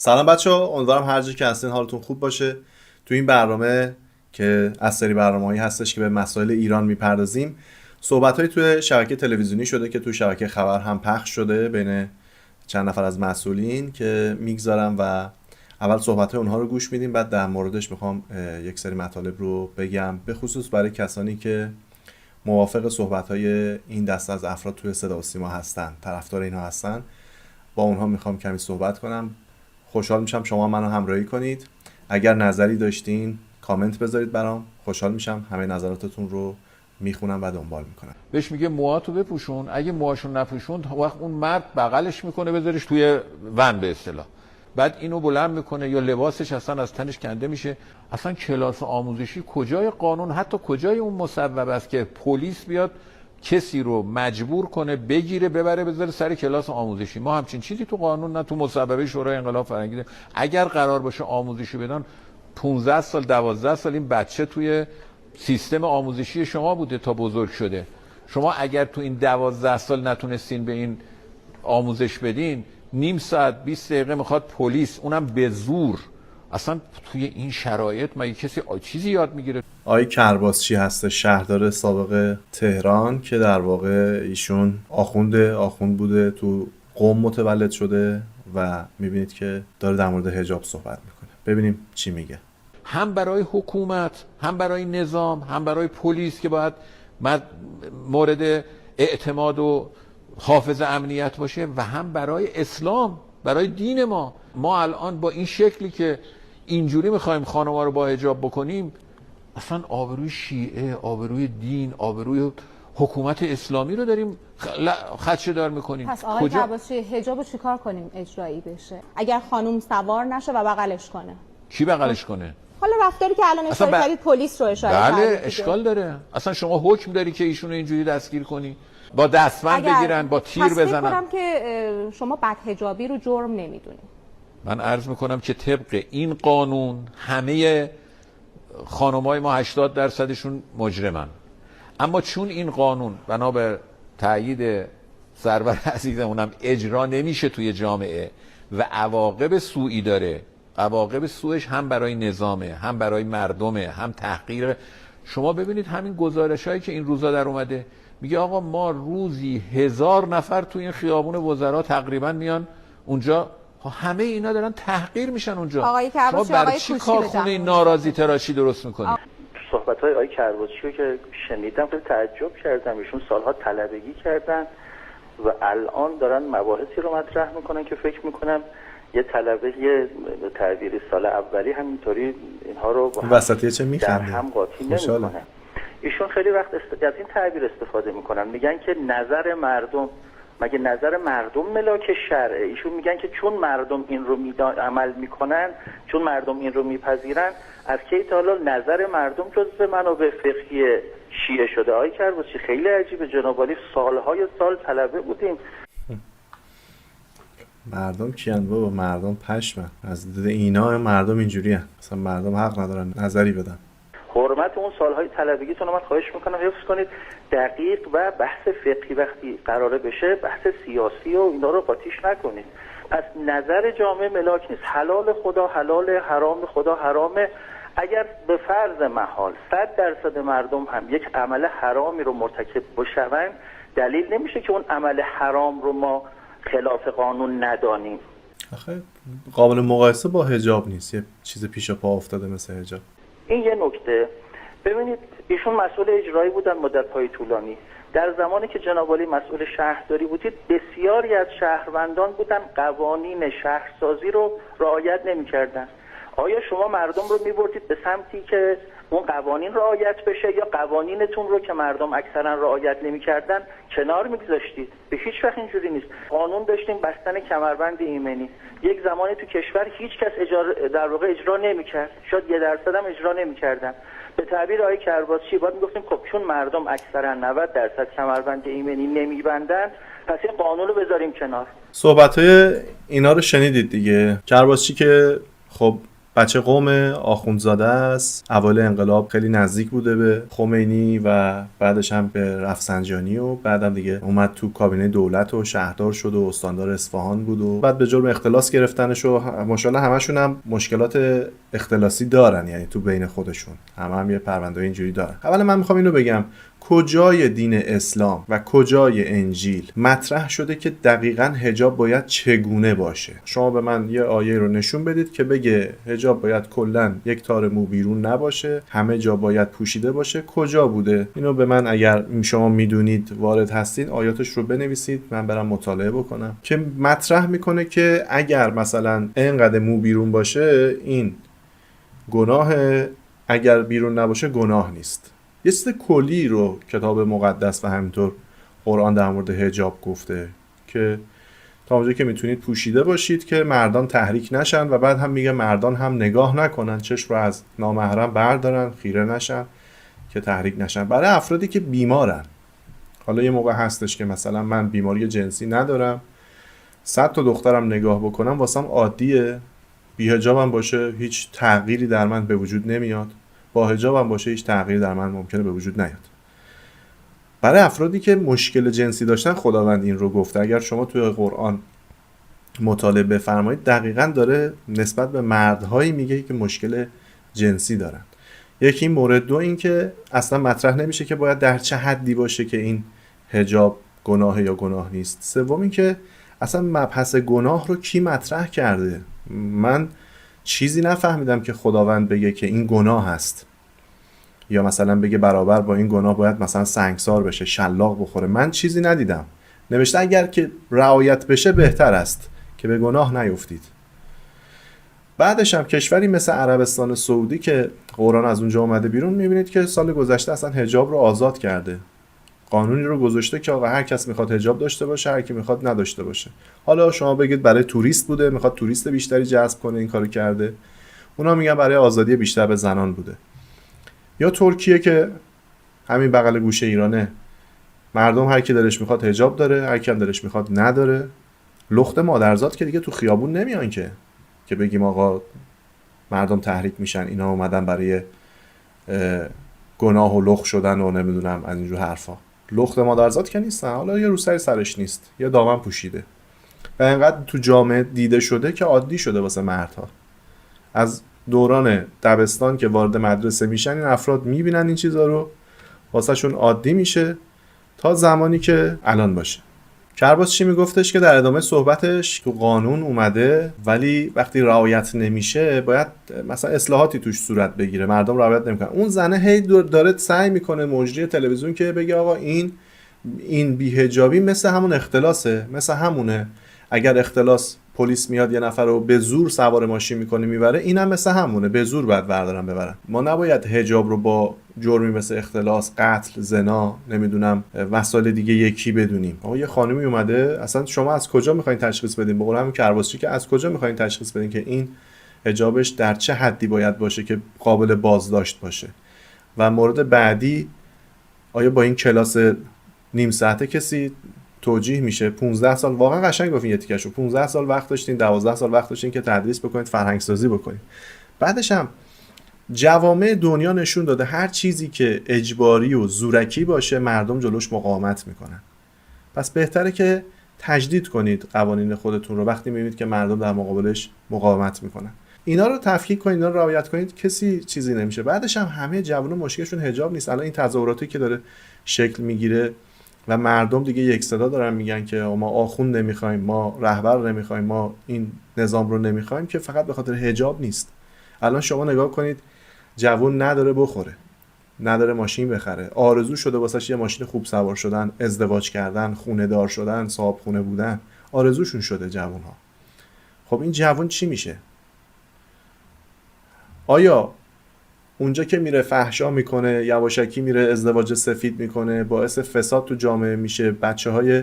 سلام بچه‌ها، امیدوارم هر جا که هستین حالتون خوب باشه. تو این برنامه که از سری برنامه‌ای هستش که به مسائل ایران میپردازیم، صحبت‌هایی توی شبکه تلویزیونی شده که تو شبکه خبر هم پخش شده بین چند نفر از مسئولین که میگذارم و اول صحبت‌های اونها رو گوش میدیم، بعد در موردش میخوام یک سری مطالب رو بگم، به خصوص برای کسانی که موافق صحبت‌های این دسته از افراد توی صدا و سیما هستن، طرفدار اینها هستن. با اونها میخوام کمی صحبت کنم. خوشحال میشم شما منو همراهی کنید. اگر نظری داشتین کامنت بذارید برام، خوشحال میشم. همه نظراتتون رو میخونم و دنبال میکنم. بهش میگه موهاتو بپوشون، اگه موهاشو نپوشوند وقت اون مرد بغلش میکنه بذارش توی ون به اصطلاح، بعد اینو بلند میکنه یا لباسش اصلا از تنش کنده میشه. اصلا کلاس آموزشی کجای قانون، حتی کجای اون مصوب است که پلیس بیاد کسی رو مجبور کنه بگیره ببره بذاره سر کلاس آموزشی؟ ما همچین چیزی تو قانون نه تو مصوبه شورای انقلاب فرهنگی داریم. اگر قرار باشه آموزشی بدن 15 سال 12 سال این بچه توی سیستم آموزشی شما بوده تا بزرگ شده. شما اگر تو این 12 سال نتونستین به این آموزش بدین، نیم ساعت 20 دقیقه میخواد پلیس، اونم به زور. اصلا توی این شرایط مگه کسی چیزی یاد میگیره؟ آقای کرباسچی هست، شهردار سابق تهران، که در واقع ایشون آخوند بوده، تو قم متولد شده و میبینید که داره در مورد حجاب صحبت میکنه. ببینیم چی میگه. هم برای حکومت، هم برای نظام، هم برای پلیس که باید مورد اعتماد و حافظ امنیت باشه، و هم برای اسلام، برای دین ما الان با این شکلی که اینجوری میخوایم خانم‌ها رو با حجاب بکنیم، اصلا آبروی شیعه، آبروی دین، آبروی حکومت اسلامی رو داریم خدشه دار میکنیم. پس آقای کرباسچی حجاب رو چیکار کنیم اجرایی بشه اگر خانم سوار نشه و بغلش کنه؟ کی بغلش کنه؟ حالا رفتاری که الان اشاره کردید پلیس رو اشاره کردید. بله اشکال داره. اصلا شما حکم داری که ایشونو اینجوری دستگیر کنی؟ با دستبند بگیرن، با تیر بزنن؟ فکر کنم که شما بدحجابی رو جرم نمیدونید. من عرض میکنم که طبق این قانون همه خانمای ما 80%شون مجرمن، اما چون این قانون بنا به تایید سرور عزیزمونم اجرا نمیشه توی جامعه و عواقب سوئی داره، عواقب سوءش هم برای نظامه، هم برای مردمه، هم تحقیر. شما ببینید همین گزارشایی که این روزا در اومده، میگه آقا ما روزی 1000 نفر تو این خیابون وزرا تقریبا میان اونجا، همه اینا دارن تحقیر میشن اونجا. آقای کرباسچی، شما برای چی کارخونه ناراضی تراشی درست میکنید؟ صحبت‌های آقای کرباسچی رو که شنیدم خیلی تعجب کردم. ایشون سالها طلبگی کردن و الان دارن مباحثی رو مطرح میکنن که فکر میکنم یه طلبه یه تعبیری سال اولی همینطوری اینها رو با وسطیه چه در هم قاطی نمیکنه. ایشون خیلی وقت از این تعبیر استفاده میکنن، میگن که نظر مردم، مگه نظر مردم ملاک شرعه؟ ایشون میگن که چون مردم این رو عمل میکنن، چون مردم این رو میپذیرن، از کی تا حالا نظر مردم جزء منابع فقهی شیعه شده؟ آقای کرباسچی خیلی عجیبه. جناب عالی سالهای سال طلبه بودیم. مردم کیان بابا؟ مردم پشمن. از دید اینا مردم اینجوری هن. اصلا مردم حق ندارن نظری بدن. حرمت اون سالهای طلبگیتون رو من خواهش میکنم حفظ کنید. دقیق و بحث فقهی وقتی قراره بشه، بحث سیاسی و اینا رو قاطیش نکنید. پس نظر جامعه ملاک نیست. حلال خدا حلال، حرام خدا حرامه. اگر به فرض محال 100% مردم هم یک عمل حرامی رو مرتکب بشوند، دلیل نمیشه که اون عمل حرام رو ما خلاف قانون ندانیم. آخه قابل مقایسه با حجاب نیست، یه چیز پیش پا افتاده مثل حجاب. این یه نکته. ببینید ایشون مسئول اجرایی بودن مدت‌های طولانی. در زمانی که جناب عالی مسئول شهرداری بودید، بسیاری از شهروندان بودن قوانین شهرسازی رو رعایت نمی‌کردن. آیا شما مردم رو می‌بردید به سمتی که اون قوانین رعایت بشه، یا قوانینتون رو که مردم اکثرا رعایت نمی‌کردن کنار می‌گذاشتید؟ به هیچ وقت اینجوری نیست. قانون داشتیم بستن کمربند ایمنی. یک زمانی تو کشور هیچ کس در واقع اجرا نمی‌کرد. شاید 1% هم اجرا نمی‌کردن. به تعبیر آقای کرباسچی باید میگفتیم خب چون مردم اکثرا 90% کمربند ایمنی نمی‌بندن، پس این قانون رو بذاریم کنار. صحبت‌های اینا رو شنیدید دیگه. کرباسچی که خب بچه قوم آخوندزاده است. اول انقلاب خیلی نزدیک بوده به خمینی و بعدش هم به رفسنجانی و بعدم دیگه اومد تو کابینه دولت و شهردار شد و استاندار اصفهان بود و بعد به جرم اختلاس گرفتنش و ماشاءالله همشون هم مشکلات اختلاسی دارن، یعنی تو بین خودشون هم یه پرونده اینجوری دارن. اولا من میخوام اینو بگم کجای دین اسلام و کجای انجیل مطرح شده که دقیقاً حجاب باید چگونه باشه؟ شما به من یه آیه رو نشون بدید که بگه حجاب باید کلاً یک تار مو بیرون نباشه، همه جا باید پوشیده باشه. کجا بوده؟ اینو به من اگر شما میدونید وارد هستید آیاتش رو بنویسید، من برم مطالعه بکنم که مطرح میکنه که اگر مثلا اینقدر مو بیرون باشه این گناه، اگر بیرون نباشه گناه نیست. یه چیز کلی رو کتاب مقدس و همینطور قرآن در مورد حجاب گفته که تا اونجایی که میتونید پوشیده باشید که مردان تحریک نشن و بعد هم میگه مردان هم نگاه نکنن، چشم رو از نامحرم بردارن، خیره نشن که تحریک نشن. برای افرادی که بیمارن، حالا یه موقع هستش که مثلا من بیماری جنسی ندارم، 100 تا دخترم نگاه بکنم واسم عادیه، بی حجابم باشه هیچ تغییری در من به وجود نمیاد، با حجابم باشه هیچ تغییری در من ممکنه به وجود نیاد. برای افرادی که مشکل جنسی داشتن خداوند این رو گفته. اگر شما توی قرآن مطالعه بفرمایید دقیقاً داره نسبت به مردهایی میگه که مشکل جنسی دارن. یکی این مورد. دو این که اصلا مطرح نمیشه که باید در چه حدی باشه که این حجاب گناه یا گناه نیست. سوم این که اصلا مبحث گناه رو کی مطرح کرده؟ من چیزی نفهمیدم که خداوند بگه که این گناه هست یا مثلا بگه برابر با این گناه باید مثلا سنگسار بشه، شلاق بخوره. من چیزی ندیدم. نوشته اگر که رعایت بشه بهتر است که به گناه نیفتید. بعدش هم کشوری مثل عربستان سعودی که قرآن از اونجا اومده بیرون، میبینید که سال گذشته اصلا حجاب رو آزاد کرده. قانونی رو گذاشته که آقا هر کس میخواد حجاب داشته باشه، هر کی میخواد نداشته باشه. حالا شما بگید برای توریست بوده، میخواد توریست بیشتری جذب کنه این کارو کرده. اونا میگن برای آزادی بیشتر به زنان بوده. یا ترکیه که همین بغل گوشه ایرانه، مردم هر کی دلش میخواد حجاب داره، هر کی هم دلش میخواد نداره. لخت مادرزاد که دیگه تو خیابون نمیان که بگیم آقا مردم تحریک میشن، اینا اومدن برای گناه و لخت شدن و نمیدونم از اینجور حرفا. لخت مادرزاد که نیستن، حالا یه روسری سرش نیست، یه دامن پوشیده و اینقدر تو جامعه دیده شده که عادی شده واسه مردها. از دوران دبستان که وارد مدرسه میشن این افراد میبینن این چیزا رو، واسه شون عادی میشه تا زمانی که الان باشه. کرباس چی میگفتش که در ادامه صحبتش تو قانون اومده ولی وقتی رعایت نمیشه باید مثلا اصلاحاتی توش صورت بگیره، مردم رعایت نمیکنن. اون زنه هی داره سعی میکنه مجری تلویزیون که بگه آقا این بی‌حجابی مثل همون اختلاسه، مثل همونه. اگر اختلاس پلیس میاد یه نفر رو به زور سوار ماشین میکنه میبره، اینم مثل همونه، به زور باید بردارن ببرن. ما نباید حجاب رو با جرمی مثل اختلاس، قتل، زنا، نمیدونم مسائل دیگه یکی بدونیم. آقا یه خانمی اومده، اصلا شما از کجا میخواین تشخیص بدین؟ به قول همون کرباسچی که از کجا میخواین تشخیص بدین که این حجابش در چه حدی باید باشه که قابل بازداشت باشه؟ و مورد بعدی، آیا با این کلاس نیم ساعته کسی توجیه میشه؟ 15 سال واقعا قشنگ گفتین، یه تیکشو 15 سال وقت داشتین، 12 سال وقت داشتین که تدریس بکنید، فرهنگ سازی بکنید. بعدش هم جوامع دنیا نشون داده هر چیزی که اجباری و زورکی باشه مردم جلوش مقاومت میکنن. پس بهتره که تجدید کنید قوانین خودتون رو وقتی میبینید که مردم در مقابلش مقاومت میکنن. اینا رو تفکیک کنید، اینا رو رعایت کنید، کسی چیزی نمیشه. بعدش هم همه جوونا مشکلشون حجاب نیست. الان این تظاهراتی که داره شکل میگیره و مردم دیگه یک صدا دارن میگن که ما آخوند نمیخوایم، ما رهبر نمیخوایم، ما این نظام رو نمیخوایم، که فقط به خاطر حجاب نیست. الان شما نگاه کنید، جوون نداره بخوره، نداره ماشین بخره، آرزو شده واسش یه ماشین خوب سوار شدن، ازدواج کردن، خونه دار شدن، صاحب خونه بودن، آرزوشون شده جوون ها. خب این جوون چی میشه؟ آیا اونجا که میره فحشا میکنه، یواشکی میره ازدواج سفید میکنه، باعث فساد تو جامعه میشه، بچه‌های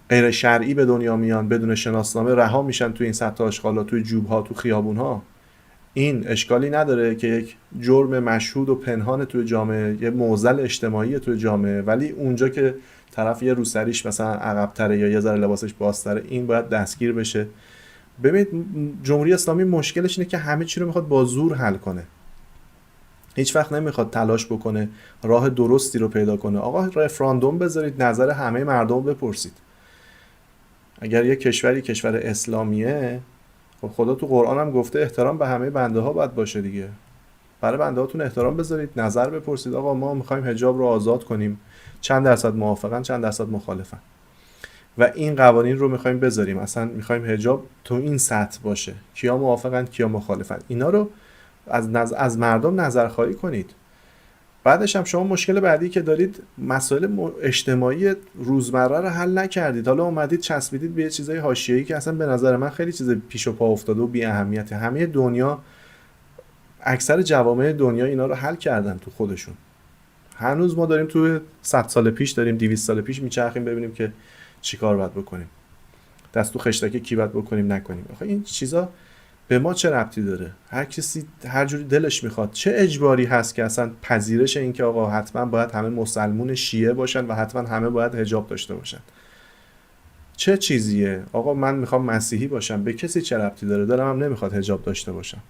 غیر شرعی به دنیا میان، بدون شناسنامه رها میشن تو این سطح آشغالا، تو جوبها، تو خیابونها، این اشکالی نداره که یک جرم مشهود و پنهان تو جامعه، یه معضل اجتماعی تو جامعه، ولی اونجا که طرف یه روسریش مثلا عقب‌تره یا یه ذره لباسش بازتره، این باید دستگیر بشه ببینید جمهوری اسلامی مشکلش اینه که همه چی رو میخواد با زور حل کنه. هیچ وقت نمیخواد تلاش بکنه راه درستی رو پیدا کنه. آقا رفراندوم بذارید، نظر همه مردم بپرسید. اگر یه کشوری کشور اسلامیه، خب خدا تو قرآن هم گفته احترام به همه بنده ها باید باشه دیگه. برای بنده هاتون احترام بذارید، نظر بپرسید. آقا ما میخوایم حجاب رو آزاد کنیم، چند درصد موافقن، چند درصد مخالفن و این قوانین رو میخوایم بذاریم، اصلا میخوایم حجاب تو این سطح باشه، کیا موافقن کیا مخالفن، اینا رو از مردم نظرخواهی کنید. بعدش هم شما مشکل بعدی که دارید مسائل اجتماعی روزمره رو حل نکردید. حالا اومدید چسبیدید به یه چیزای حاشیه‌ای که اصلا به نظر من خیلی چیز پیش و پا افتاده و بی اهمیته. همه دنیا، اکثر جوامع دنیا اینا رو حل کردن تو خودشون. هنوز ما داریم تو 100 سال پیش داریم 200 سال پیش میچرخیم ببینیم که چیکار باید بکنیم. دست تو خشتک کی باید بکنیم نکنیم. آخه این چیزا به ما چه ربطی داره؟ هر کسی هر جوری دلش میخواد. چه اجباری هست که اصلا پذیرش این که آقا حتما باید همه مسلمون شیعه باشن و حتما همه باید حجاب داشته باشن؟ چه چیزیه؟ آقا من میخوام مسیحی باشم، به کسی چه ربطی داره؟ دلم هم نمیخواد حجاب داشته باشم.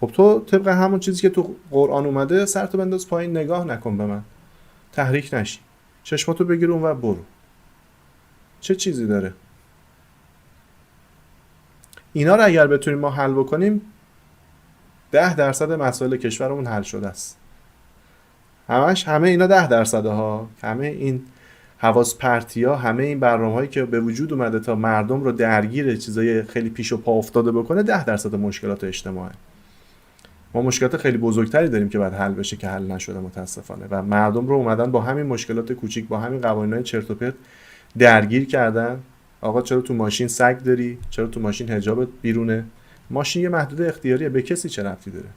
خب تو طبق همون چیزی که تو قرآن اومده سرتو بنداز پایین، نگاه نکن به من، تحریک نشی، چشماتو بگیر اون و برو. چه چیزی داره؟ اینا رو اگر بتونیم ما حل بکنیم 10% مسائل کشورمون حل شده است. همه اینا 10% ها، همه این حواس پرتی ها، همه این برنامه‌هایی که به وجود اومده تا مردم رو درگیر چیزای خیلی پیش و پا افتاده بکنه 10% مشکلات اجتماعی. ما مشکلات خیلی بزرگتری داریم که باید حل بشه که حل نشده متاسفانه و مردم رو اومدن با همین مشکلات کوچیک، با همین قوانینای چرت و پرت درگیر کردن. آقا چرا تو ماشین سگ داری؟ چرا تو ماشین حجابت بیرونه؟ ماشین یه محدود اختیاریه، به کسی چه ربطی داره؟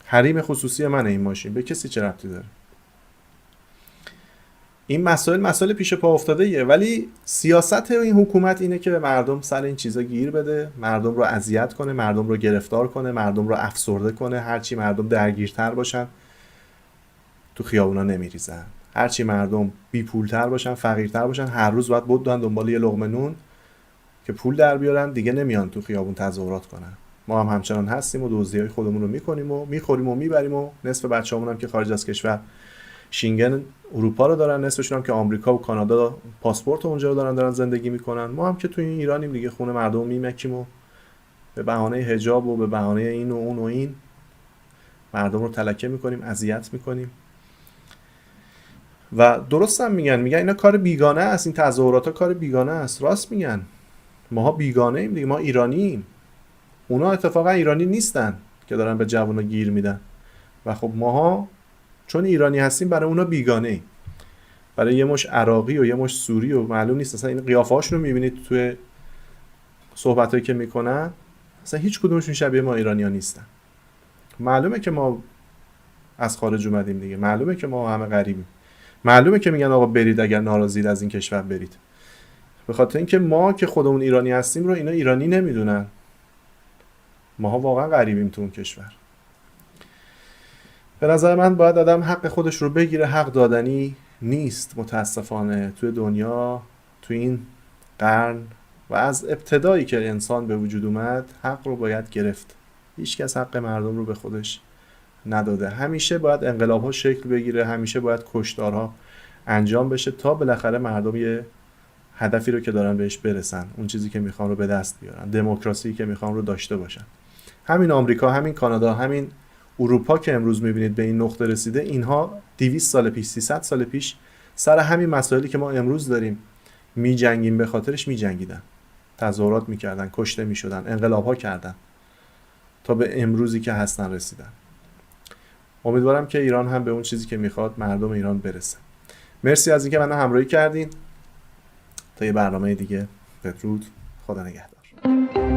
حریم خصوصی منه این ماشین، به کسی چه ربطی داره؟ این مسائل پیش پا افتاده ایه، ولی سیاست این حکومت اینه که به مردم سر این چیزا گیر بده، مردم رو اذیت کنه، مردم رو گرفتار کنه، مردم رو افسرده کنه. هرچی مردم درگیرتر باشن تو خیابونا نمیریزن، هرچی مردم بی پولتر باشن، فقیرتر باشن، هر روز باید بدون دنبال یه لقمه نون که پول در بیارن، دیگه نمیان تو خیابون تظاهرات کنن. ما هم همچنان هستیم و دزدیای خودمون رو میکنیم و میخوریم و میبریم و نصف بچه‌مون هم که خارج از کشور شینگن اروپا رو دارن، نصفشون هم که آمریکا و کانادا پاسپورت اونجا رو دارن زندگی میکنن. ما هم که تو این ایرانیم دیگه، خونه مردم میمکیم و به بهانه حجاب و به بهانه این و اون و این مردم رو تلکه میکنیم، اذیت میکنیم. و درست هم میگن اینا کار بیگانه است، این تظاهرات ها کار بیگانه است. راست میگن، ماها بیگانه ایم دیگه، ما ایرانییم. اونا اتفاقا ایرانی نیستن که دارن به جوونا گیر میدن و خب ماها چون ایرانی هستیم برای اونا بیگانه ایم. برای یه مش عراقی و یه مش سوری و معلوم نیست اصلا، این قیافه هاشون رو میبینید توی صحبتایی که میکنن، اصلا هیچ کدومشون شبیه ما ایرانی‌ها نیستن. معلومه که ما از خارج اومدیم دیگه، معلومه که ما همه غریبیم، معلومه که میگن آقا برید اگر ناراضید از این کشور برید. به خاطر اینکه ما که خودمون ایرانی هستیم رو اینا ایرانی نمیدونن. ماها واقعا غریبیم تو اون کشور. به نظر من باید آدم حق خودش رو بگیره، حق دادنی نیست متاسفانه توی دنیا، توی این قرن و از ابتدایی که انسان به وجود اومد حق رو باید گرفت. هیچ کس حق مردم رو به خودش نداده. همیشه باید انقلاب‌ها شکل بگیره، همیشه باید کشتارها انجام بشه تا بالاخره مردم یه هدفی رو که دارن بهش برسن، اون چیزی که میخوان رو به دست بیارن، دموکراسی که میخوان رو داشته باشن. همین آمریکا، همین کانادا، همین اروپا که امروز میبینید به این نقطه رسیده، اینها 200 سال پیش، 300 سال پیش سر همین مسائلی که ما امروز داریم میجنگیم به خاطرش میجنگیدن، تظاهرات میکردن، کشته میشدن، انقلاب‌ها کردن تا به امروزی که هستن رسیدن. امیدوارم که ایران هم به اون چیزی که میخواد مردم ایران برسه. مرسی از اینکه منو همراهی کردین. تا یه برنامه دیگه، بدرود، خدا نگهدار.